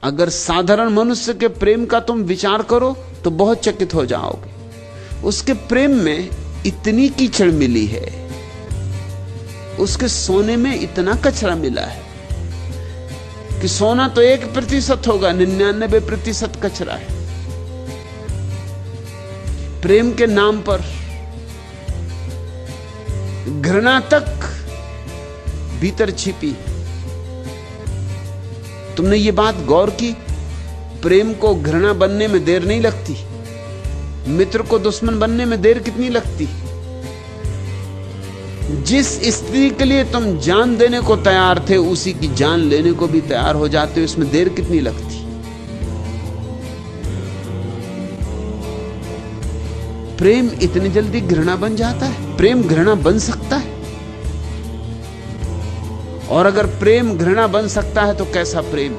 अगर साधारण मनुष्य के प्रेम का तुम विचार करो तो बहुत चकित हो जाओगे। उसके प्रेम में इतनी कीचड़ मिली है, उसके सोने में इतना कचरा मिला है कि सोना तो 1% होगा, 99% कचरा है। प्रेम के नाम पर घृणा तक भीतर छिपी। तुमने ये बात गौर की? प्रेम को घृणा बनने में देर नहीं लगती, मित्र को दुश्मन बनने में देर कितनी लगती। जिस स्त्री के लिए तुम जान देने को तैयार थे, उसी की जान लेने को भी तैयार हो जाते हो, इसमें देर कितनी लगती। प्रेम इतनी जल्दी घृणा बन जाता है? प्रेम घृणा बन सकता है? और अगर प्रेम घृणा बन सकता है तो कैसा प्रेम?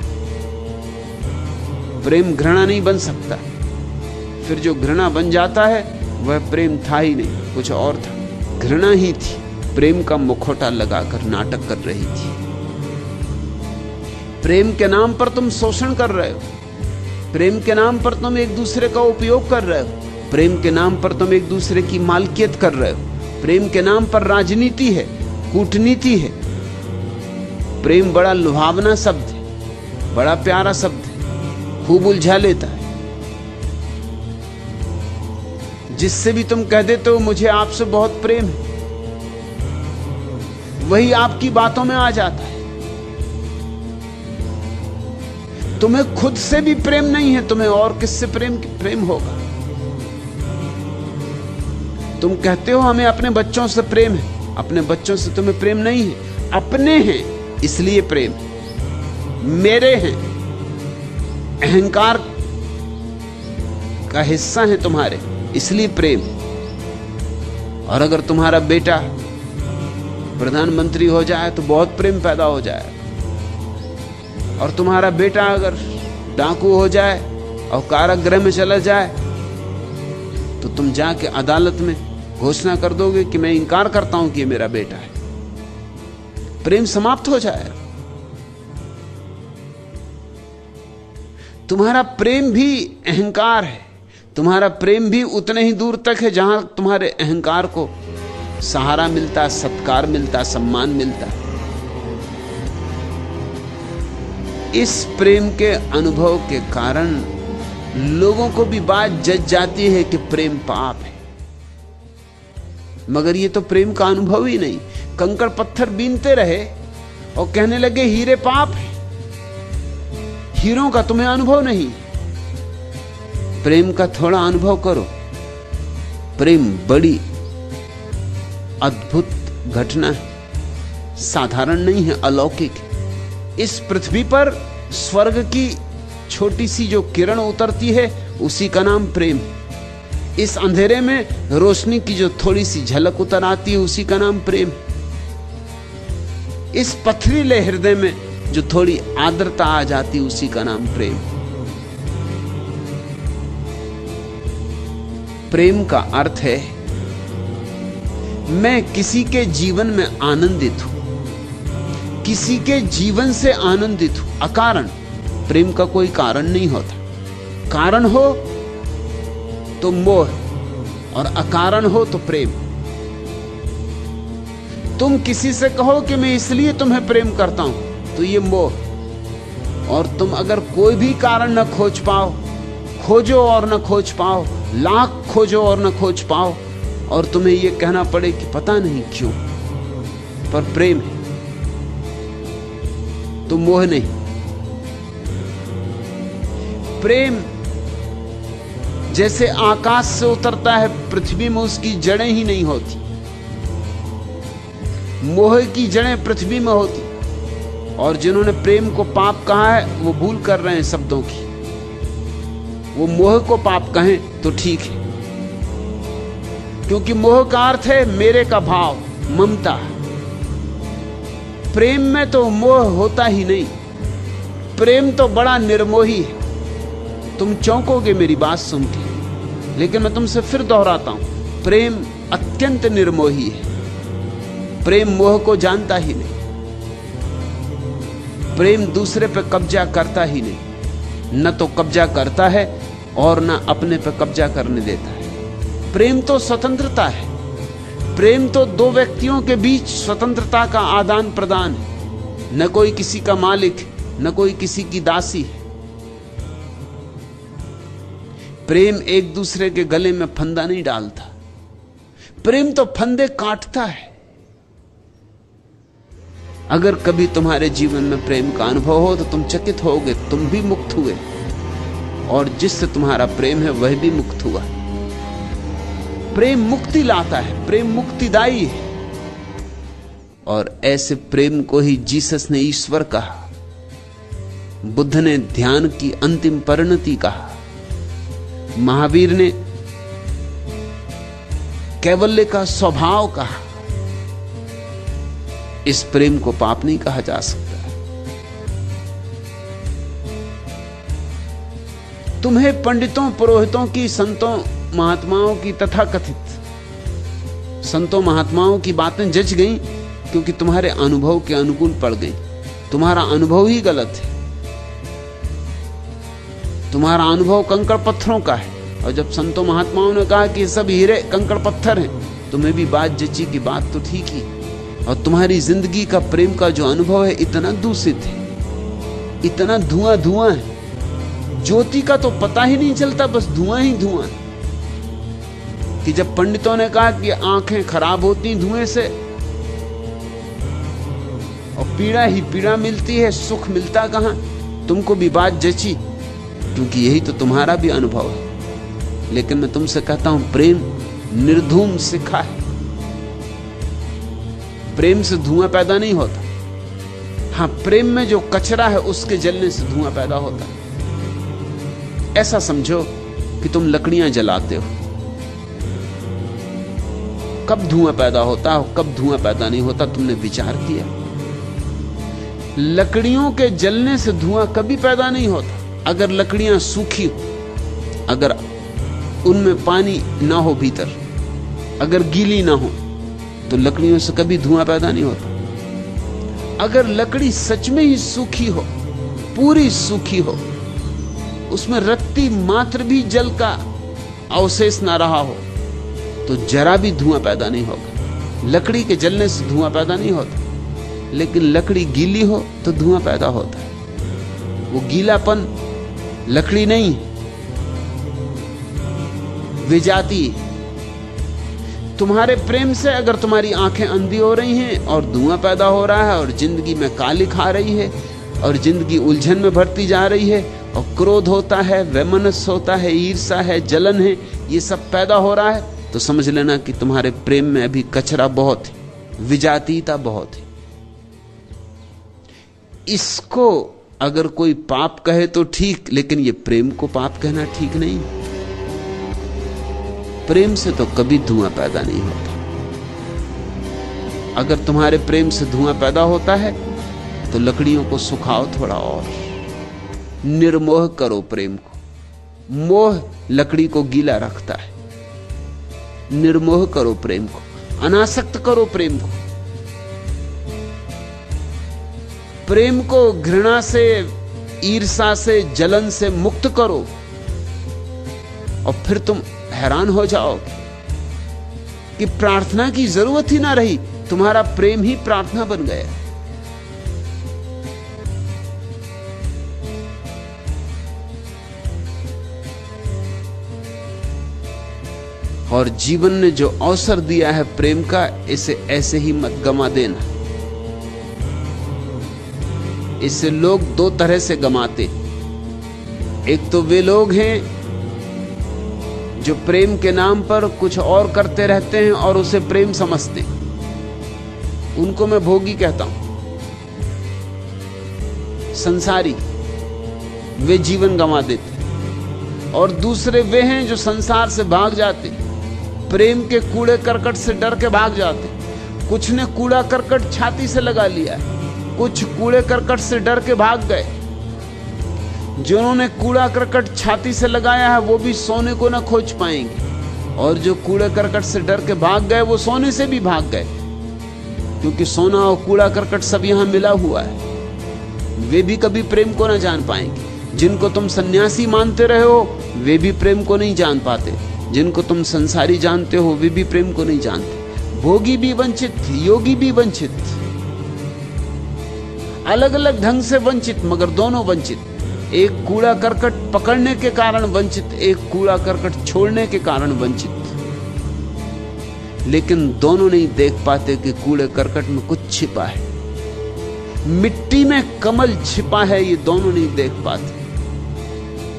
प्रेम घृणा नहीं बन सकता। फिर जो घृणा बन जाता है वह प्रेम था ही नहीं, कुछ और था। घृणा ही थी, प्रेम का मुखौटा लगाकर नाटक कर रही थी। प्रेम के नाम पर तुम शोषण कर रहे हो, प्रेम के नाम पर तुम एक दूसरे का उपयोग कर रहे हो, प्रेम के नाम पर तुम एक दूसरे की मालकियत कर रहे हो, प्रेम के नाम पर राजनीति है, कूटनीति है। प्रेम बड़ा लुभावना शब्द है, बड़ा प्यारा शब्द है, खूब उलझा लेता है। जिससे भी तुम कह देते हो मुझे आपसे बहुत प्रेम है, वही आपकी बातों में आ जाता है। तुम्हें खुद से भी प्रेम नहीं है, तुम्हें और किससे प्रेम होगा? तुम कहते हो हमें अपने बच्चों से प्रेम है, अपने बच्चों से तुम्हें प्रेम नहीं है। अपने हैं इसलिए प्रेम, मेरे हैं, अहंकार का हिस्सा है तुम्हारे, इसलिए प्रेम। और अगर तुम्हारा बेटा प्रधानमंत्री हो जाए तो बहुत प्रेम पैदा हो जाए, और तुम्हारा बेटा अगर डाकू हो जाए और कारागृह में चला जाए तो तुम जाके अदालत में घोषणा कर दोगे कि मैं इंकार करता हूं कि ये मेरा बेटा है। प्रेम समाप्त हो जाए। तुम्हारा प्रेम भी अहंकार है, तुम्हारा प्रेम भी उतने ही दूर तक है जहां तुम्हारे अहंकार को सहारा मिलता, सत्कार मिलता, सम्मान मिलता। इस प्रेम के अनुभव के कारण लोगों को भी बात जज जाती है कि प्रेम पाप है, मगर ये तो प्रेम का अनुभव ही नहीं। कंकड़ पत्थर बीनते रहे और कहने लगे हीरे पाप है, हीरों का तुम्हें अनुभव नहीं। प्रेम का थोड़ा अनुभव करो। प्रेम बड़ी अद्भुत घटना है, साधारण नहीं है, अलौकिक है। इस पृथ्वी पर स्वर्ग की छोटी सी जो किरण उतरती है उसी का नाम प्रेम। इस अंधेरे में रोशनी की जो थोड़ी सी झलक उतर आती है उसी का नाम प्रेम। इस पथरीले हृदय में जो थोड़ी आर्द्रता आ जाती उसी का नाम प्रेम। प्रेम का अर्थ है मैं किसी के जीवन में आनंदित हूं, किसी के जीवन से आनंदित हूं, अकारण। प्रेम का कोई कारण नहीं होता। कारण हो तो मोह और अकारण हो तो प्रेम। तुम किसी से कहो कि मैं इसलिए तुम्हें प्रेम करता हूं तो ये मोह। और तुम अगर कोई भी कारण न खोज पाओ, खोजो और न खोज पाओ, लाख खोजो और न खोज पाओ, और तुम्हें यह कहना पड़े कि पता नहीं क्यों, पर प्रेम है तो मोह नहीं। प्रेम जैसे आकाश से उतरता है, पृथ्वी में उसकी जड़ें ही नहीं होती। मोह की जड़ें पृथ्वी में होती, और जिन्होंने प्रेम को पाप कहा है वो भूल कर रहे हैं शब्दों की। वो मोह को पाप कहें तो ठीक है, क्योंकि मोह का अर्थ है मेरे का भाव, ममता। प्रेम में तो मोह होता ही नहीं। प्रेम तो बड़ा निर्मोही है। तुम चौंकोगे मेरी बात सुन के, लेकिन मैं तुमसे फिर दोहराता हूं, प्रेम अत्यंत निर्मोही है। प्रेम मोह को जानता ही नहीं, प्रेम दूसरे पर कब्जा करता ही नहीं। न तो कब्जा करता है और न अपने पर कब्जा करने देता है। प्रेम तो स्वतंत्रता है। प्रेम तो दो व्यक्तियों के बीच स्वतंत्रता का आदान प्रदान है। न कोई किसी का मालिक, न कोई किसी की दासी है। प्रेम एक दूसरे के गले में फंदा नहीं डालता। प्रेम तो फंदे काटता है। अगर कभी तुम्हारे जीवन में प्रेम का अनुभव हो तो तुम चकित होगे, तुम भी मुक्त हुए और जिससे तुम्हारा प्रेम है वह भी मुक्त हुआ। प्रेम मुक्ति लाता है, प्रेम मुक्तिदायी है। और ऐसे प्रेम को ही जीसस ने ईश्वर कहा, बुद्ध ने ध्यान की अंतिम परिणति कहा, महावीर ने कैवल्य का स्वभाव कहा। इस प्रेम को पाप नहीं कहा जा सकता। तुम्हें पंडितों, पुरोहितों की, संतों, महात्माओं की, तथाकथित संतों महात्माओं की बातें जच गईं क्योंकि तुम्हारे अनुभव के अनुकूल पड़ गई। तुम्हारा अनुभव ही गलत है। तुम्हारा अनुभव कंकड़ पत्थरों का है। और जब संतों महात्माओं ने कहा कि सब हीरे कंकड़ पत्थर हैं, तुम्हें भी बात जची कि बात तो ठीक ही। और तुम्हारी जिंदगी का प्रेम का जो अनुभव है इतना दूषित है, इतना धुआं धुआं है, ज्योति का तो पता ही नहीं चलता, बस धुआं ही धुआं है। कि जब पंडितों ने कहा कि आंखें खराब होती धुएं से और पीड़ा ही पीड़ा मिलती है, सुख मिलता कहां, तुमको भी बात जची क्योंकि यही तो तुम्हारा भी अनुभव है। लेकिन मैं तुमसे कहता हूं, प्रेम निर्धूम शिखा है। प्रेम से धुआं पैदा नहीं होता। हां, प्रेम में जो कचरा है उसके जलने से धुआं पैदा होता है। ऐसा समझो कि तुम लकड़ियां जलाते हो, कब धुआं पैदा होता है, कब धुआं पैदा नहीं होता, तुमने विचार किया? लकड़ियों के जलने से धुआं कभी पैदा नहीं होता। अगर लकड़ियां सूखी हो, अगर उनमें पानी ना हो भीतर, अगर गीली ना हो, तो लकड़ियों से कभी धुआं पैदा नहीं होता। अगर लकड़ी सच में ही सूखी हो, पूरी सूखी हो, उसमें रत्ती मात्र भी जल का अवशेष ना रहा हो, तो जरा भी धुआं पैदा नहीं होगा। लकड़ी के जलने से धुआं पैदा नहीं होता। लेकिन लकड़ी गीली हो तो धुआं पैदा होता है। वो गीलापन लकड़ी नहीं, विजाती। तुम्हारे प्रेम से अगर तुम्हारी आंखें अंधी हो रही हैं और धुआं पैदा हो रहा है और जिंदगी में काली खा रही है और जिंदगी उलझन में भरती जा रही है और क्रोध होता है, वैमनस्य होता है, ईर्ष्या है, जलन है, ये सब पैदा हो रहा है, तो समझ लेना कि तुम्हारे प्रेम में अभी कचरा बहुत है, विजातीयता बहुत है। इसको अगर कोई पाप कहे तो ठीक, लेकिन ये प्रेम को पाप कहना ठीक नहीं। प्रेम से तो कभी धुआं पैदा नहीं होता। अगर तुम्हारे प्रेम से धुआं पैदा होता है तो लकड़ियों को सुखाओ थोड़ा और, निर्मोह करो प्रेम को। मोह लकड़ी को गीला रखता है। निर्मोह करो प्रेम को, अनासक्त करो प्रेम को। प्रेम को घृणा से, ईर्ष्या से, जलन से मुक्त करो और फिर तुम हैरान हो जाओगे कि प्रार्थना की जरूरत ही ना रही, तुम्हारा प्रेम ही प्रार्थना बन गया। और जीवन ने जो अवसर दिया है प्रेम का, इसे ऐसे ही मत गंवा देना। इससे लोग दो तरह से गंवाते। एक तो वे लोग हैं जो प्रेम के नाम पर कुछ और करते रहते हैं और उसे प्रेम समझते हैं, उनको मैं भोगी कहता हूं, संसारी। वे जीवन गंवा देते। और दूसरे वे हैं जो संसार से भाग जाते, प्रेम के कूड़े करकट से डर के भाग जाते। कुछ ने कूड़ा करकट छाती से लगा लिया, कुछ कूड़े करकट से डर के भाग गए। जिन्होंने कूड़ा करकट छाती से लगाया है वो भी सोने को ना खोज पाएंगे, और जो कूड़े करकट से डर के भाग गए वो सोने से भी भाग गए, क्योंकि सोना और कूड़ा करकट सब यहां मिला हुआ है। वे भी कभी प्रेम को ना जान पाएंगे। जिनको तुम सन्यासी मानते रहे हो वे भी प्रेम को नहीं जान पाते, जिनको तुम संसारी जानते हो वे भी प्रेम को नहीं जानते। भोगी भी वंचित, योगी भी वंचित, अलग अलग ढंग से वंचित, मगर दोनों वंचित। एक कूड़ा करकट पकड़ने के कारण वंचित, एक कूड़ा करकट छोड़ने के कारण वंचित। लेकिन दोनों नहीं देख पाते कि कूड़े करकट में कुछ छिपा है, मिट्टी में कमल छिपा है, ये दोनों नहीं देख पाते।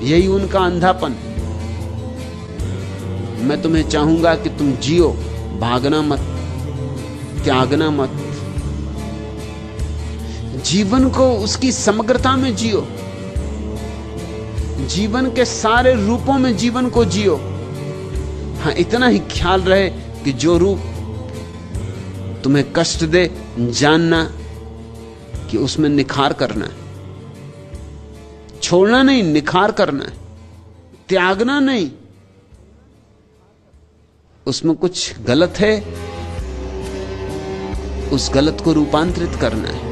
यही उनका अंधापन। मैं तुम्हें चाहूंगा कि तुम जियो, भागना मत, त्यागना मत। जीवन को उसकी समग्रता में जियो, जीवन के सारे रूपों में जीवन को जियो। हां, इतना ही ख्याल रहे कि जो रूप तुम्हें कष्ट दे, जानना कि उसमें निखार करना है, छोड़ना नहीं, निखार करना है, त्यागना नहीं। उसमें कुछ गलत है, उस गलत को रूपांतरित करना है।